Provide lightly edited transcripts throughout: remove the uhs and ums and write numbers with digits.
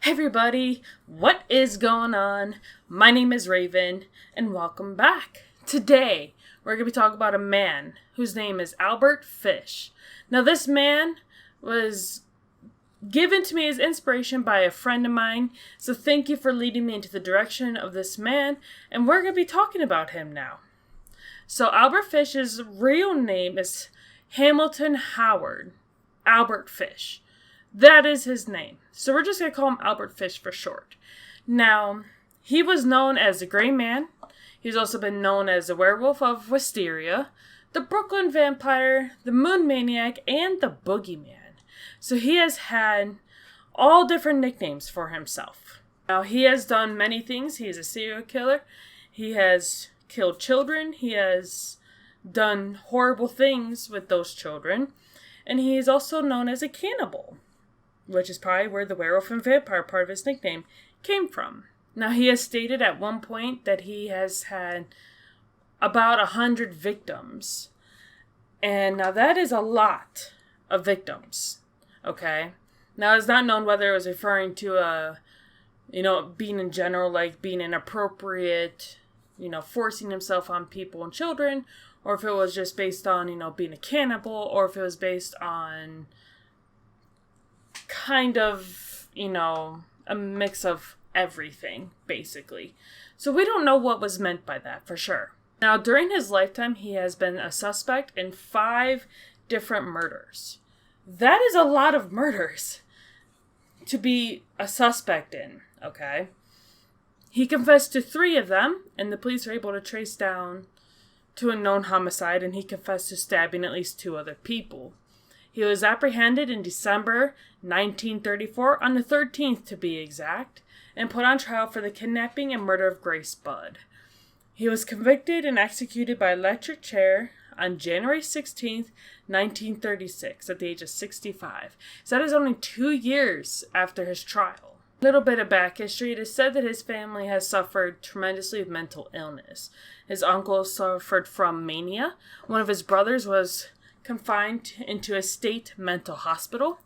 Hey everybody, what is going on? My name is Raven, and welcome back. Today, we're going to be talking about a man whose name is Albert Fish. Now, this man was given to me as inspiration by a friend of mine, so thank you for leading me into the direction of this man, and we're going to be talking about him now. So, Albert Fish's real name is Hamilton Howard Albert Fish. That is his name. So we're just going to call him Albert Fish for short. Now, he was known as the Gray Man. He's also been known as the Werewolf of Wisteria, the Brooklyn Vampire, the Moon Maniac, and the Boogeyman. So he has had all different nicknames for himself. Now, he has done many things. He is a serial killer. He has killed children. He has done horrible things with those children. And he is also known as a cannibal, which is probably where the werewolf and vampire part of his nickname came from. Now, he has stated at one point that he has had about 100 victims. And now that is a lot of victims, okay? Now, it's not known whether it was referring to, being in general, like being inappropriate, forcing himself on people and children, or if it was just based on, being a cannibal, or if it was based on kind of, a mix of everything, basically. So we don't know what was meant by that for sure. Now, during his lifetime, he has been a suspect in 5 different murders. That is a lot of murders to be a suspect in, okay? He confessed to 3 of them, and the police were able to trace down to a known homicide, and he confessed to stabbing at least 2 other people. He was apprehended in December 1934, on the 13th to be exact, and put on trial for the kidnapping and murder of Grace Budd. He was convicted and executed by electric chair on January 16th, 1936, at the age of 65. So that is only 2 years after his trial. A little bit of back history. It is said that his family has suffered tremendously with mental illness. His uncle suffered from mania. One of his brothers was confined into a state mental hospital.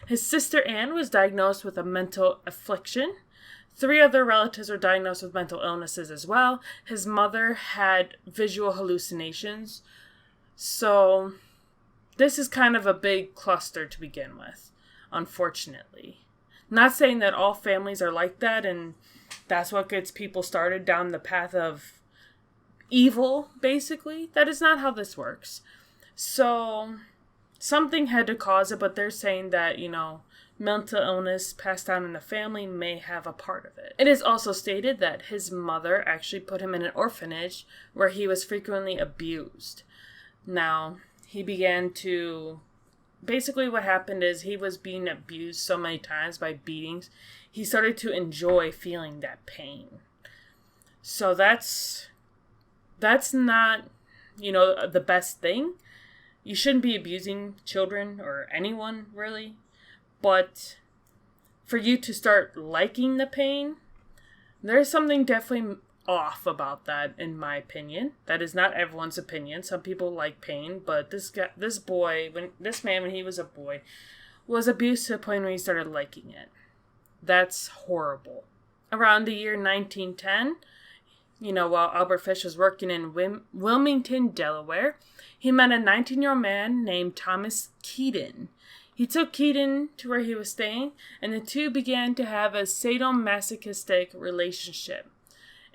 His sister Anne was diagnosed with a mental affliction. 3 other relatives were diagnosed with mental illnesses as well. His mother had visual hallucinations. So this is kind of a big cluster to begin with, unfortunately. Not saying that all families are like that and that's what gets people started down the path of evil, basically. That is not how this works. So something had to cause it, but they're saying that, mental illness passed down in the family may have a part of it. It is also stated that his mother actually put him in an orphanage where he was frequently abused. Now, he began to... Basically what happened is he was being abused so many times by beatings, he started to enjoy feeling that pain. So that's not, the best thing. You shouldn't be abusing children or anyone, really. But for you to start liking the pain, there's something definitely off about that, in my opinion. That is not everyone's opinion. Some people like pain, but this man, when he was a boy, was abused to the point where he started liking it. That's horrible. Around the year 1910, while Albert Fish was working in Wilmington, Delaware, he met a 19-year-old man named Thomas Keaton. He took Keaton to where he was staying, and the two began to have a sadomasochistic relationship.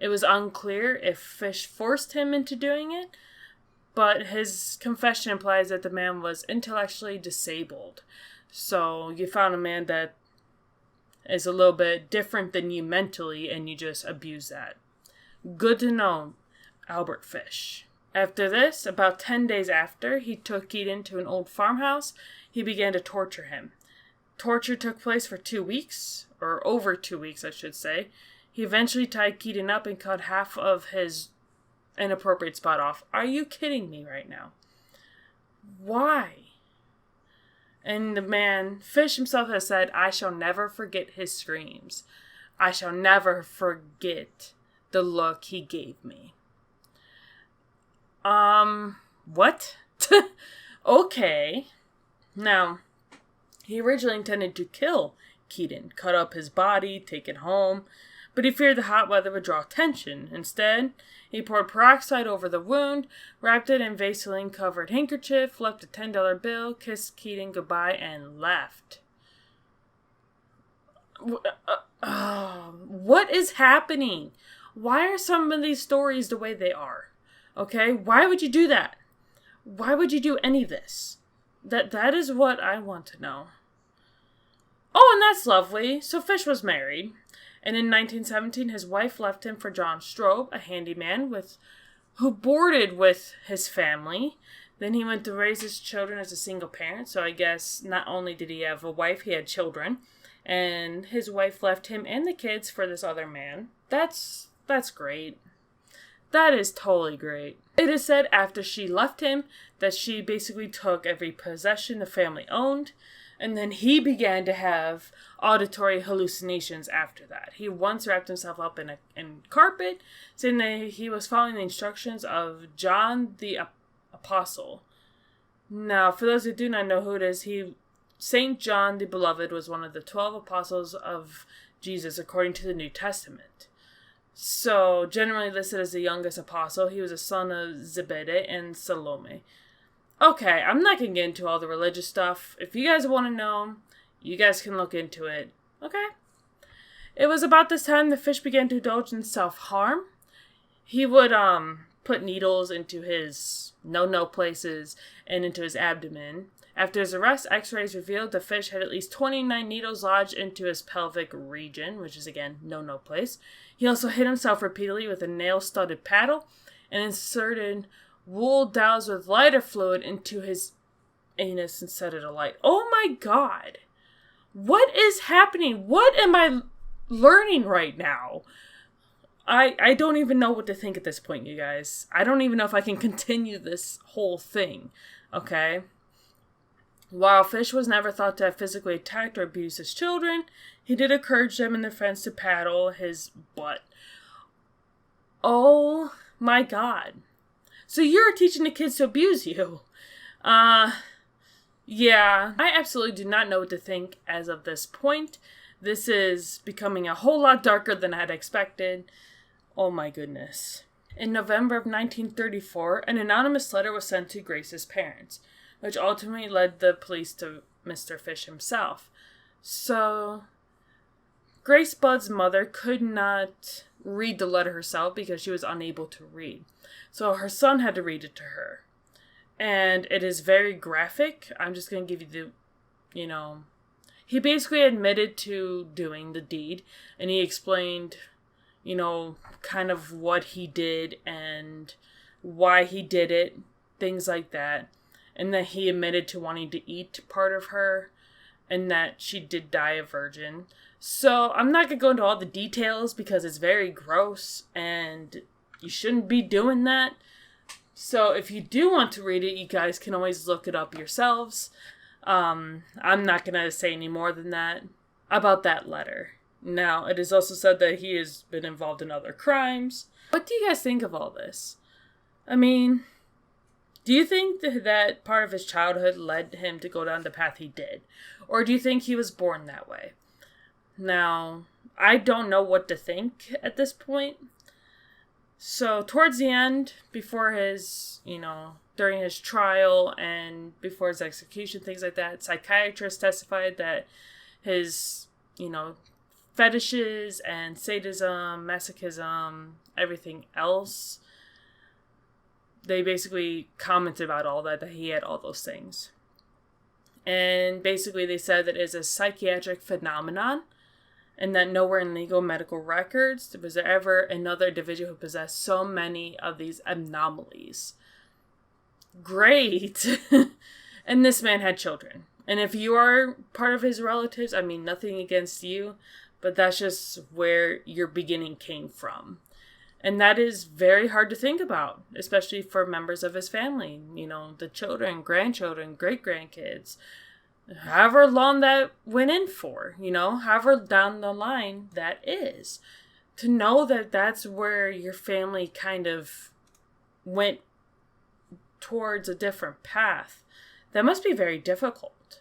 It was unclear if Fish forced him into doing it, but his confession implies that the man was intellectually disabled. So you found a man that is a little bit different than you mentally, and you just abuse that. Good to know, Albert Fish. After this, about 10 days after, he took Keaton to an old farmhouse. He began to torture him. Torture took place for 2 weeks, or over 2 weeks, I should say. He eventually tied Keaton up and cut half of his inappropriate spot off. Are you kidding me right now? Why? And the man, Fish himself, has said, "I shall never forget his screams. I shall never forget the look he gave me." What? Okay. Now, he originally intended to kill Keaton, cut up his body, take it home, but he feared the hot weather would draw attention. Instead, he poured peroxide over the wound, wrapped it in Vaseline-covered handkerchief, left a $10 bill, kissed Keaton goodbye, and left. What is happening? Why are some of these stories the way they are? Okay? Why would you do that? Why would you do any of this? That is what I want to know. Oh, and that's lovely. So Fish was married. And in 1917, his wife left him for John Strobe, a handyman who boarded with his family. Then he went to raise his children as a single parent. So I guess not only did he have a wife, he had children. And his wife left him and the kids for this other man. That's great. That is totally great. It is said after she left him that she basically took every possession the family owned. And then he began to have auditory hallucinations after that. He once wrapped himself up in carpet, saying that he was following the instructions of John the Apostle. Now, for those who do not know who it is, Saint John the Beloved was one of the 12 apostles of Jesus according to the New Testament. So, generally listed as the youngest apostle, he was a son of Zebedee and Salome. Okay, I'm not going to get into all the religious stuff. If you guys want to know, you guys can look into it. Okay? It was about this time the Fish began to indulge in self-harm. He would put needles into his no-no places and into his abdomen. After his arrest, x-rays revealed the Fish had at least 29 needles lodged into his pelvic region, which is, again, no-no place. He also hit himself repeatedly with a nail-studded paddle and inserted wool doused with lighter fluid into his anus and set it alight. Oh my god! What is happening? What am I learning right now? I don't even know what to think at this point, you guys. I don't even know if I can continue this whole thing. Okay? While Fish was never thought to have physically attacked or abused his children, he did encourage them and their friends to paddle his butt. Oh my god. So you're teaching the kids to abuse you. Yeah. I absolutely do not know what to think as of this point. This is becoming a whole lot darker than I had expected. Oh my goodness. In November of 1934, an anonymous letter was sent to Grace's parents, which ultimately led the police to Mr. Fish himself. So, Grace Budd's mother could not read the letter herself because she was unable to read. So her son had to read it to her. And it is very graphic. I'm just going to give you he basically admitted to doing the deed. And he explained, kind of what he did and why he did it. Things like that. And that he admitted to wanting to eat part of her. And that she did die a virgin. So I'm not going to go into all the details because it's very gross. And you shouldn't be doing that. So if you do want to read it, you guys can always look it up yourselves. I'm not going to say any more than that about that letter. Now, it is also said that he has been involved in other crimes. What do you guys think of all this? I mean, do you think that part of his childhood led him to go down the path he did? Or do you think he was born that way? Now, I don't know what to think at this point. So, towards the end, before his, during his trial and before his execution, things like that, psychiatrists testified that his, fetishes and sadism, masochism, everything else, they basically commented about all that he had all those things. And basically they said that it is a psychiatric phenomenon and that nowhere in legal medical records was there ever another individual who possessed so many of these anomalies. Great! And this man had children. And if you are part of his relatives, I mean, nothing against you, but that's just where your beginning came from. And that is very hard to think about, especially for members of his family. The children, grandchildren, great-grandkids. However long that went in for, however down the line that is. To know that that's where your family kind of went towards a different path, that must be very difficult.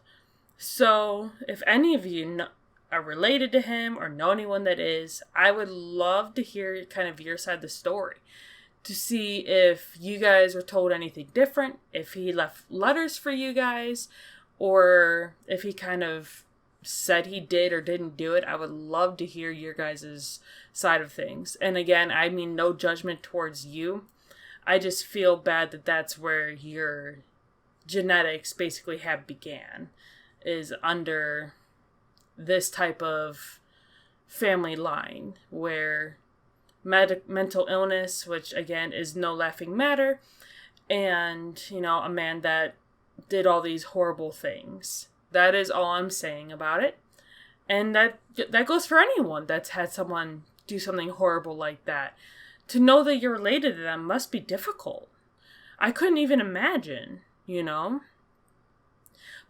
So, if any of you are related to him or know anyone that is, I would love to hear kind of your side of the story. To see if you guys were told anything different, if he left letters for you guys, or if he kind of said he did or didn't do it. I would love to hear your guys' side of things. And again, I mean no judgment towards you. I just feel bad that that's where your genetics basically have began, is under this type of family line where mental illness, which again is no laughing matter, and, you know, a man that did all these horrible things. That is all I'm saying about it. And that goes for anyone that's had someone do something horrible like that. To know that you're related to them must be difficult. I couldn't even imagine, you know.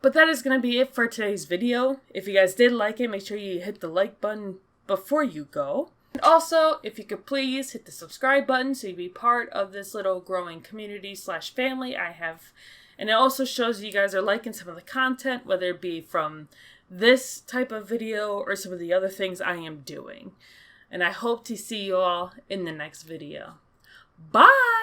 But that is going to be it for today's video. If you guys did like it, make sure you hit the like button before you go. And also, if you could please hit the subscribe button so you be part of this little growing community / family I have. And it also shows you guys are liking some of the content, whether it be from this type of video or some of the other things I am doing. And I hope to see you all in the next video. Bye!